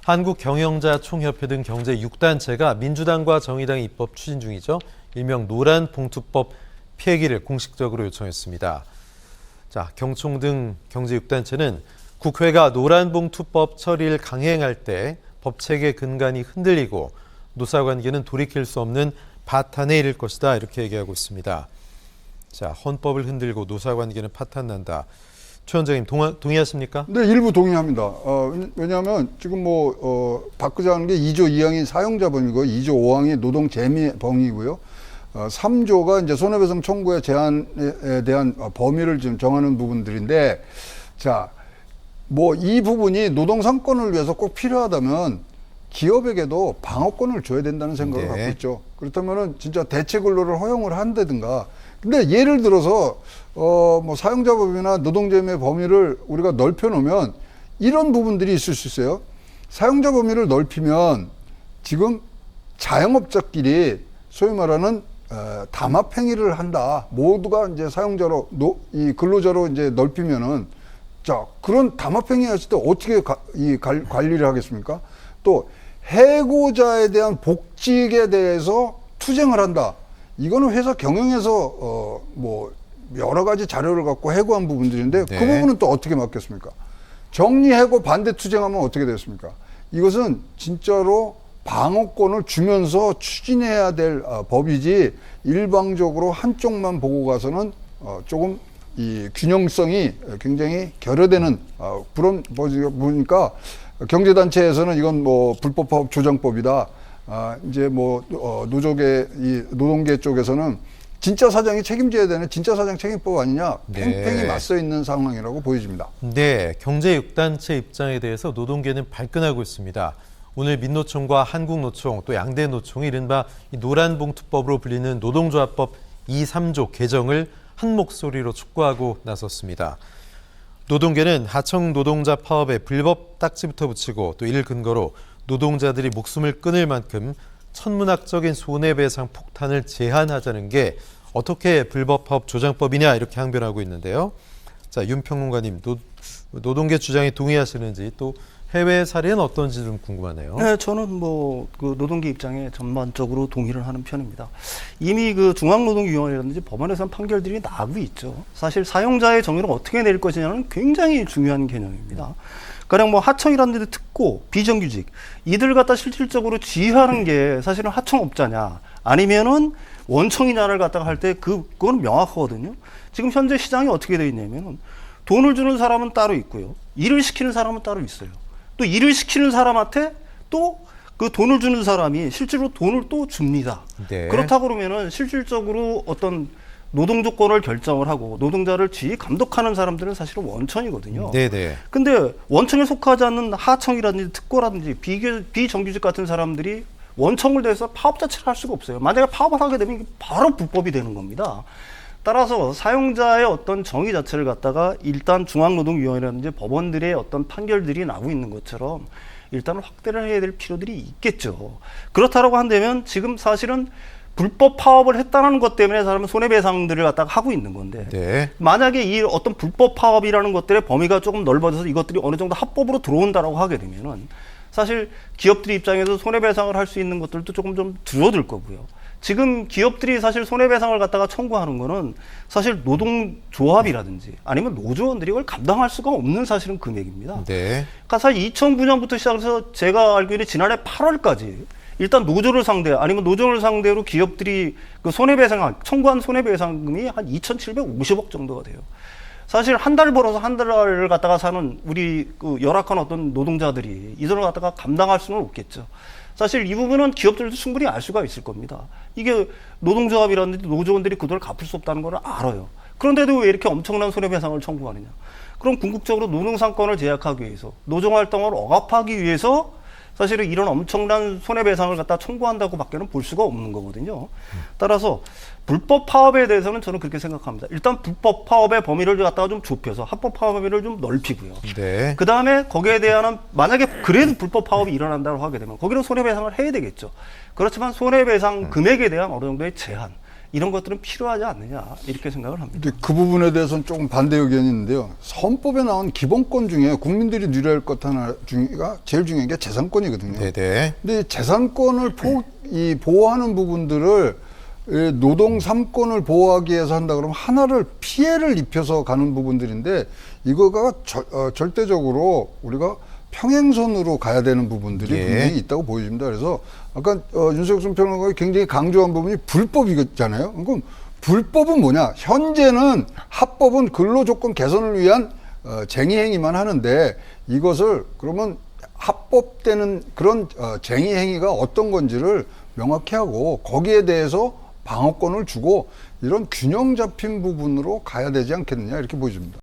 한국경영자총협회 등 경제 6단체가 민주당과 정의당이 입법 추진 중이죠. 일명 노란봉투법 폐기를 공식적으로 요청했습니다. 자, 경총 등 경제 6단체는 국회가 노란봉투법 처리를 강행할 때 법체계 근간이 흔들리고 노사관계는 돌이킬 수 없는 파탄에 이를 것이다, 이렇게 얘기하고 있습니다. 자, 헌법을 흔들고 노사관계는 파탄난다. 최 원장님 동의하십니까? 네, 일부 동의합니다. 왜냐하면 지금 바꾸자 하는 게 2조 2항이 사용자범위고 2조 5항이 노동재미범위고요. 3조가 이제 손해배상 청구의 제한에 대한 범위를 지금 정하는 부분들인데, 자, 이 부분이 노동상권을 위해서 꼭 필요하다면 기업에게도 방어권을 줘야 된다는 생각을 갖고 있죠. 그렇다면은 진짜 대체 근로를 허용을 한다든가. 근데 예를 들어서 사용자 범위나 노동재미의 범위를 우리가 넓혀 놓으면 이런 부분들이 있을 수 있어요. 사용자 범위를 넓히면 지금 자영업자끼리 소위 말하는 담합행위를 한다. 모두가 이제 사용자로 이 근로자로 이제 넓히면은, 자, 그런 담합행위 했을 때 어떻게 관리를 하겠습니까? 또 해고자에 대한 복직에 대해서 투쟁을 한다. 이거는 회사 경영에서 여러 가지 자료를 갖고 해고한 부분들인데, 그 부분은 또 어떻게 맡겼습니까? 정리해고 반대 투쟁하면 어떻게 됐습니까? 이것은 진짜로 방어권을 주면서 추진해야 될 법이지, 일방적으로 한쪽만 보고 가서는 조금 이 균형성이 굉장히 결여되는, 보니까 경제단체에서는 이건 불법 조정법이다. 이제 노동계 쪽에서는 진짜 사장이 책임져야 되는 진짜 사장 책임법 아니냐, 팽팽히 맞서 있는 상황이라고 보여집니다. 네, 경제 6단체 입장에 대해서 노동계는 발끈하고 있습니다. 오늘 민노총과 한국노총 또 양대 노총이 이른바 노란봉투법으로 불리는 노동조합법 2, 3조 개정을 한 목소리로 촉구하고 나섰습니다. 노동계는 하청 노동자 파업에 불법 딱지부터 붙이고 또 이를 근거로 노동자들이 목숨을 끊을 만큼 천문학적인 손해배상 폭탄을 제한하자는 게 어떻게 불법 파업 조장법이냐, 이렇게 항변하고 있는데요. 자, 윤 평론가님, 노동계 주장에 동의하시는지, 또 해외 사례는 어떤지 좀 궁금하네요. 네, 저는 그 노동계 입장에 전반적으로 동의를 하는 편입니다. 이미 그 중앙노동위원회라든지 법원에서는 판결들이 나오고 있죠. 사실 사용자의 정의를 어떻게 내릴 것이냐는 굉장히 중요한 개념입니다. 가령 하청이라는 데도 특고, 비정규직, 이들 갖다 실질적으로 지휘하는 게 사실은 하청업자냐, 아니면은 원청이냐를 갖다가 할 때 그건 명확하거든요. 지금 현재 시장이 어떻게 되어 있냐면은 돈을 주는 사람은 따로 있고요. 일을 시키는 사람은 따로 있어요. 또 일을 시키는 사람한테 또 그 돈을 주는 사람이 실제로 돈을 또 줍니다. 네. 그렇다고 그러면은 실질적으로 어떤 노동 조건을 결정을 하고 노동자를 지휘 감독하는 사람들은 사실은 원청이거든요. 네네. 근데 원청에 속하지 않는 하청이라든지 특고라든지 비정규직 같은 사람들이 원청을 대해서 파업 자체를 할 수가 없어요. 만약에 파업을 하게 되면 바로 불법이 되는 겁니다. 따라서 사용자의 어떤 정의 자체를 갖다가 일단 중앙노동위원회라든지 법원들의 어떤 판결들이 나오고 있는 것처럼 일단 확대를 해야 될 필요들이 있겠죠. 그렇다고 한다면 지금 사실은 불법 파업을 했다는 것 때문에 사람은 손해배상들을 갖다가 하고 있는 건데, 만약에 이 어떤 불법 파업이라는 것들의 범위가 조금 넓어져서 이것들이 어느 정도 합법으로 들어온다라고 하게 되면은 사실 기업들 입장에서 손해배상을 할 수 있는 것들도 조금 좀 줄어들 거고요. 지금 기업들이 사실 손해배상을 갖다가 청구하는 거는 사실 노동조합이라든지 아니면 노조원들이 이걸 감당할 수가 없는 사실은 금액입니다. 그러니까 사실 2009년부터 시작해서 제가 알기로는 지난해 8월까지 일단 노조를 아니면 노조를 상대로 기업들이 그 청구한 손해배상금이 한 2,750억 정도가 돼요. 사실 한 달 벌어서 한 달을 갖다가 사는 우리 그 열악한 어떤 노동자들이 이 돈을 갖다가 감당할 수는 없겠죠. 사실 이 부분은 기업들도 충분히 알 수가 있을 겁니다. 이게 노동조합이라든지 노조원들이 그 돈을 갚을 수 없다는 걸 알아요. 그런데도 왜 이렇게 엄청난 손해배상을 청구하느냐. 그럼 궁극적으로 노동상권을 제약하기 위해서, 노동활동을 억압하기 위해서 사실은 이런 엄청난 손해배상을 갖다 청구한다고 밖에는 볼 수가 없는 거거든요. 따라서 불법 파업에 대해서는 저는 그렇게 생각합니다. 일단 불법 파업의 범위를 갖다가 좀 좁혀서 합법 파업 범위를 좀 넓히고요. 그 다음에 거기에 대한 만약에 그래도 불법 파업이 일어난다고 하게 되면 거기는 손해배상을 해야 되겠죠. 그렇지만 손해배상 금액에 대한 어느 정도의 제한, 이런 것들은 필요하지 않느냐 이렇게 생각을 합니다. 근데 그 부분에 대해서는 조금 반대 의견이 있는데요. 헌법에 나온 기본권 중에 국민들이 누려야 할 것 하나 중에가 제일 중요한 게 재산권이거든요. 네네. 근데 이 재산권을 보호하는 부분들을 노동 3권을 보호하기 위해서 한다 그러면 하나를 피해를 입혀서 가는 부분들인데 이거가 절대적으로 우리가 평행선으로 가야 되는 부분들이 예. 분명히 있다고 보여집니다. 그래서 아까 윤석열 평론가가 굉장히 강조한 부분이 불법이잖아요. 그럼 불법은 뭐냐? 현재는 합법은 근로조건 개선을 위한 쟁의행위만 하는데 이것을 그러면 합법되는 그런 쟁의행위가 어떤 건지를 명확히 하고 거기에 대해서 방어권을 주고 이런 균형 잡힌 부분으로 가야 되지 않겠느냐 이렇게 보여집니다.